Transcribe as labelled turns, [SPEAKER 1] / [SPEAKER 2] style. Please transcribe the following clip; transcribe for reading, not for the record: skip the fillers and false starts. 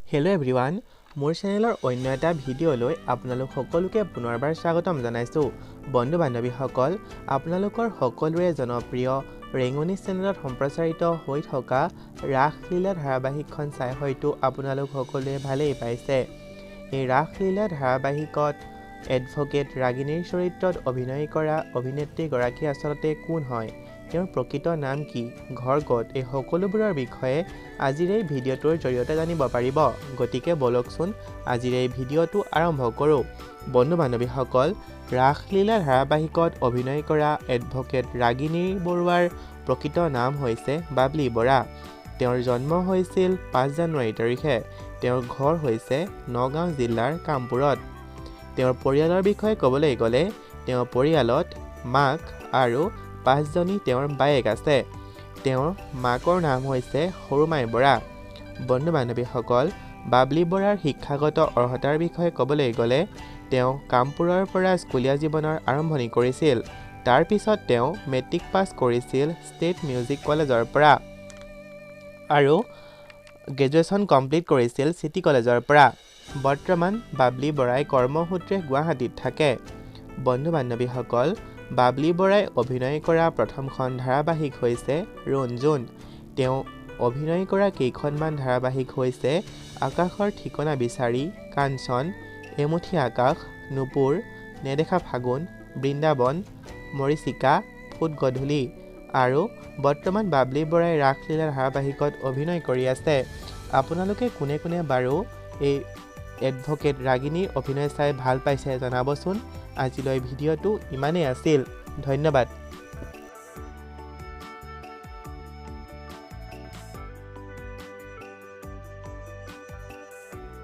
[SPEAKER 1] Hello everyone, মোৰ চেনেলৰ অন্য এটা ভিডিঅ'লৈ আপোনালোক সকলোকে পুনৰবাৰ স্বাগতম জনাইছো। বন্ধু বান্ধৱীসকল, আপোনালোকৰ সকলোৰে জনপ্ৰিয় ৰেঙনি চেনেলত সম্প্ৰচাৰিত হৈ থকা ৰাখলীলা ধাৰাবাহিকখন চাই হয়তো আপোনালোক সকলোৱে ভালেই পাইছে। এই ৰাখলীলা ধাৰাবাহিকত এডভোকেট ৰাগিনীৰ চৰিত্ৰত অভিনয় কৰা অভিনেত্ৰী গৰাকী আচলতে কোন হয়, তেওঁৰ প্ৰকৃত নাম কি, ঘৰ ক'ত, এই সকলোবোৰৰ বিষয়ে আজিৰ এই ভিডিঅ'টোৰ জৰিয়তে জানিব পাৰিব। গতিকে বলকচোন আজিৰ এই ভিডিঅ'টো আৰম্ভ কৰোঁ। বন্ধু বান্ধৱীসকল, ৰাখলীলা ধাৰাবাহিকত অভিনয় কৰা এডভোকেট ৰাগিনী বৰুৱাৰ প্ৰকৃত নাম হৈছে বাবলি বৰা। তেওঁৰ জন্ম হৈছিল 5 জানুৱাৰী তাৰিখে। তেওঁৰ ঘৰ হৈছে নগাঁও জিলাৰ কামপুৰত। তেওঁৰ পৰিয়ালৰ বিষয়ে ক'বলৈ গ'লে তেওঁৰ পৰিয়ালত মাক আৰু 5জনী তেওঁৰ বায়েক আছে। তেওঁৰ মাকৰ নাম হৈছে সৰুমাই বৰা। বন্ধু বান্ধৱীসকল, বাবলি বৰাৰ শিক্ষাগত অৰ্হতাৰ বিষয়ে ক'বলৈ গ'লে তেওঁ কামপুৰৰ পৰা স্কুলীয়া জীৱনৰ আৰম্ভণি কৰিছিল। তাৰ পিছত তেওঁ মেট্ৰিক পাছ কৰিছিল ষ্টেট মিউজিক কলেজৰ পৰা আৰু গ্ৰেজুৱেশ্যন কমপ্লিট কৰিছিল চিটি কলেজৰ পৰা। বৰ্তমান বাবলি বৰাই কৰ্মসূত্ৰে গুৱাহাটীত থাকে। বন্ধু বান্ধৱীসকল, বাবলি বৰাই অভিনয় কৰা প্ৰথমখন ধাৰাবাহিক হৈছে ৰঞ্জুন। তেওঁ অভিনয় কৰা কেইখনমান ধাৰাবাহিক হৈছে আকাশৰ ঠিকনা বিচাৰি, কাঞ্চন, এমুঠি আকাশ, নুপুৰ, নেদেখা ফাগুন, বৃন্দাবন, মৰিচিকা, ফুট গধূলি আৰু বৰ্তমান বাবলি বৰাই ৰাখলীলা ধাৰাবাহিকত অভিনয় কৰি আছে। আপোনালোকে কোনে কোনে বাৰু এই এডভোকেট ৰাগিনীৰ অভিনয় চাই ভাল পাইছে জনাবচোন। আজিলৈ ভিডিঅ'টো ইমানেই আছিল। ধন্যবাদ।